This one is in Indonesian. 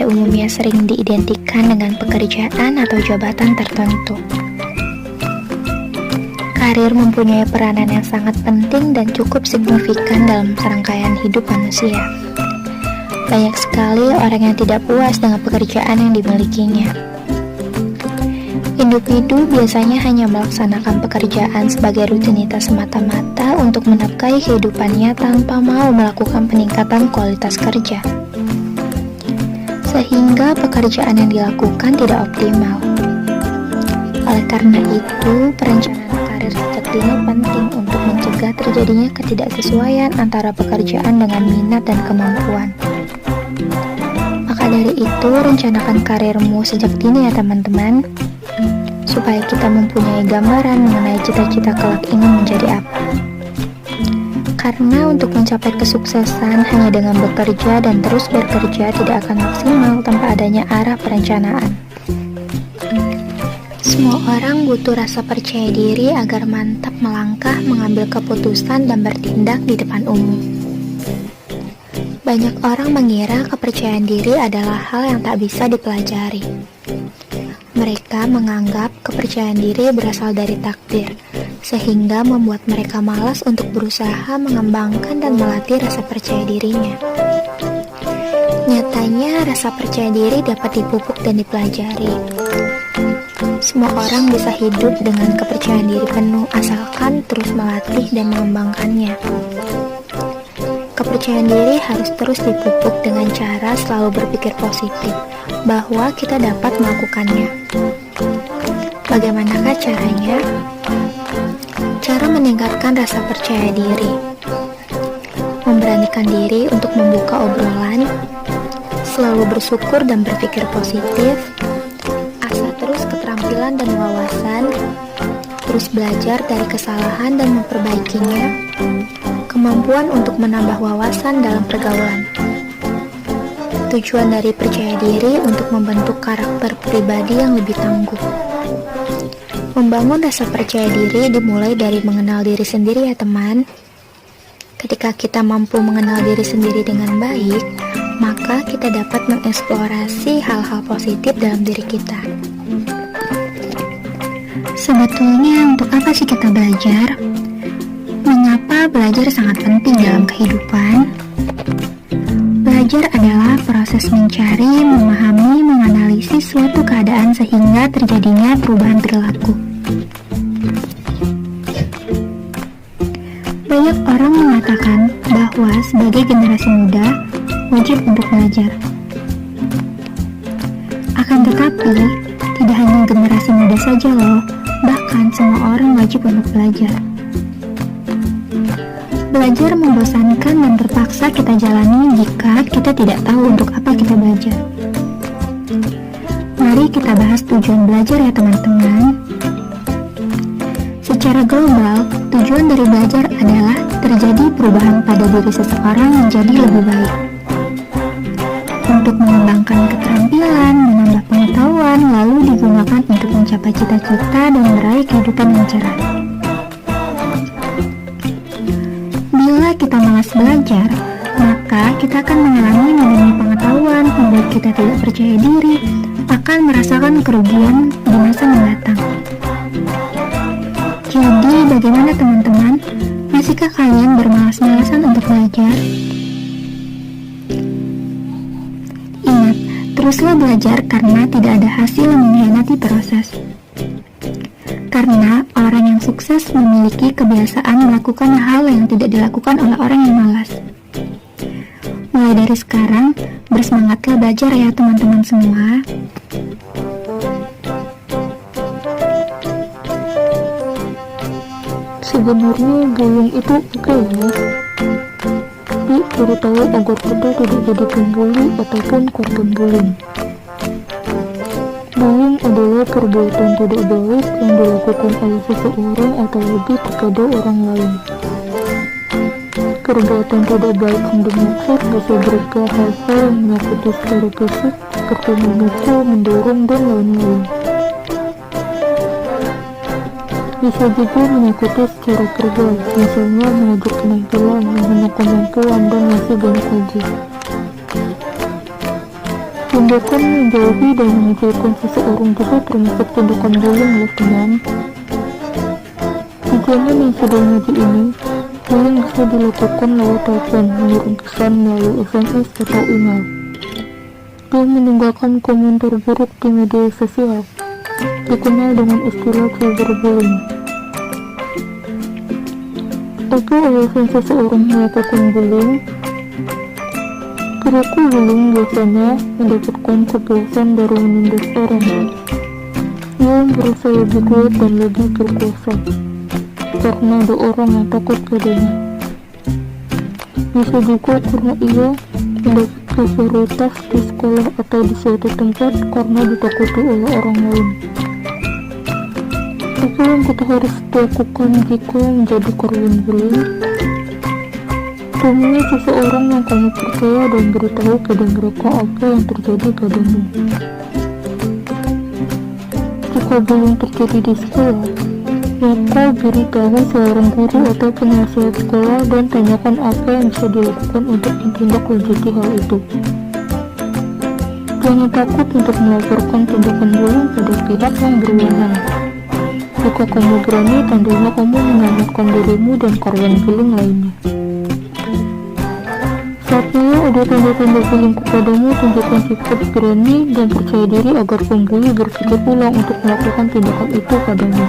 pada umumnya sering diidentikan dengan pekerjaan atau jabatan tertentu. Karir mempunyai peranan yang sangat penting dan cukup signifikan dalam serangkaian hidup manusia. Banyak sekali orang yang tidak puas dengan pekerjaan yang dimilikinya. Individu biasanya hanya melaksanakan pekerjaan sebagai rutinitas semata-mata untuk menafkahi kehidupannya tanpa mau melakukan peningkatan kualitas kerja. Sehingga pekerjaan yang dilakukan tidak optimal. Oleh karena itu, perencanaan karir sejak dini penting untuk mencegah terjadinya ketidaksesuaian antara pekerjaan dengan minat dan kemampuan. Maka dari itu, rencanakan karirmu sejak dini ya teman-teman, supaya kita mempunyai gambaran mengenai cita-cita kelak ingin menjadi apa. Karena untuk mencapai kesuksesan hanya dengan bekerja dan terus bekerja tidak akan maksimal tanpa adanya arah perencanaan. Semua orang butuh rasa percaya diri agar mantap melangkah, mengambil keputusan dan bertindak di depan umum. Banyak orang mengira kepercayaan diri adalah hal yang tak bisa dipelajari. Mereka menganggap kepercayaan diri berasal dari takdir, sehingga membuat mereka malas untuk berusaha mengembangkan dan melatih rasa percaya dirinya. Nyatanya, rasa percaya diri dapat dipupuk dan dipelajari. Semua orang bisa hidup dengan kepercayaan diri penuh, asalkan terus melatih dan mengembangkannya. Kepercayaan diri harus terus dipupuk dengan cara selalu berpikir positif, bahwa kita dapat melakukannya. Bagaimanakah caranya? Cara meningkatkan rasa percaya diri. Memberanikan diri untuk membuka obrolan, selalu bersyukur dan berpikir positif, asah terus keterampilan dan wawasan, terus belajar dari kesalahan dan memperbaikinya, kemampuan untuk menambah wawasan dalam pergaulan. Tujuan dari percaya diri untuk membentuk karakter pribadi yang lebih tangguh. Membangun rasa percaya diri dimulai dari mengenal diri sendiri ya teman. Ketika kita mampu mengenal diri sendiri dengan baik, maka kita dapat mengeksplorasi hal-hal positif dalam diri kita. Sebetulnya untuk apa sih kita belajar? Mengapa belajar sangat penting dalam kehidupan? Belajar adalah proses mencari, memahami, menganalisis suatu keadaan sehingga terjadinya perubahan perilaku. Banyak orang mengatakan bahwa sebagai generasi muda wajib untuk belajar. Akan tetapi, tidak hanya generasi muda saja loh, bahkan semua orang wajib untuk belajar. Belajar membosankan dan terpaksa kita jalani jika kita tidak tahu untuk apa kita belajar. Mari kita bahas tujuan belajar ya teman-teman. Secara global, tujuan dari belajar adalah terjadi perubahan pada diri seseorang menjadi lebih baik. Untuk mengembangkan keterampilan, menambah pengetahuan, lalu digunakan untuk mencapai cita-cita dan meraih kehidupan yang cerah. Bila kita malas belajar, maka kita akan mengalami minimnya pengetahuan, membuat kita tidak percaya diri, akan merasakan kerugian di masa mendatang. Jadi, bagaimana teman-teman? Masihkah kalian bermalas-malasan untuk belajar? Ingat, teruslah belajar karena tidak ada hasil yang mengkhianati proses. Karena orang yang sukses memiliki kebiasaan melakukan hal yang tidak dilakukan oleh orang yang malas. Mulai dari sekarang, bersemangatlah belajar ya teman-teman semua. Sebenarnya bullying itu oke ya, tapi cari tahu agar kita tidak jadi pembuli ataupun korban bullying. Bullying adalah perbuatan tidak baik yang dilakukan oleh seseorang atau lebih kepada orang lain. Perbuatan tidak baik yang dimaksud bisa berupa hal-hal yang menyakiti secara fisik seperti memukul, mendorong, dan lain-lain. Bisa juga menyakiti secara verbal, misalnya mengajak penampilan, menggunakan kemampuan, dan masih banyak lagi. Tindakan menjauhi dan mengecilkan seseorang juga termasuk tindakan bullying ya teman. Di zaman yang sedang maju ini, bullying bisa dilakukan lewat telepon, mengirim pesan melalui SMS atau email, dan meninggalkan komentar buruk di media sosial, dikenal dengan istilah cyberbullying. Apa alasan seseorang melakukan bullying? Perilaku bullying biasanya mendapatkan kebiasaan dari menindas orang yang merasa lebih kuat dan lebih berkuasa karena ada orang yang takut padanya. Bisa juga karena ia mendapat fasilitas di sekolah atau di suatu tempat karena ditakuti oleh orang lain. Apa yang kita harus lakukan jika menjadi korban bullying? Temui seseorang yang kamu percaya dan beritahu pada mereka apa yang terjadi padamu. Jika bullying terjadi di sekolah, maka beritahu seorang guru atau penasihat sekolah dan tanyakan apa yang bisa dilakukan untuk menindaklanjuti hal itu. Jangan takut untuk melaporkan tindakan bullying pada pihak yang berwenang. Jika kamu berani, tandanya kamu menyelamatkan dirimu dan korban bullying lainnya. Saatnya ada tanda-tanda bullying kepadamu, tunjukkan sikap berani dan percaya diri agar pembuli berpikir ulang untuk melakukan tindakan itu padamu.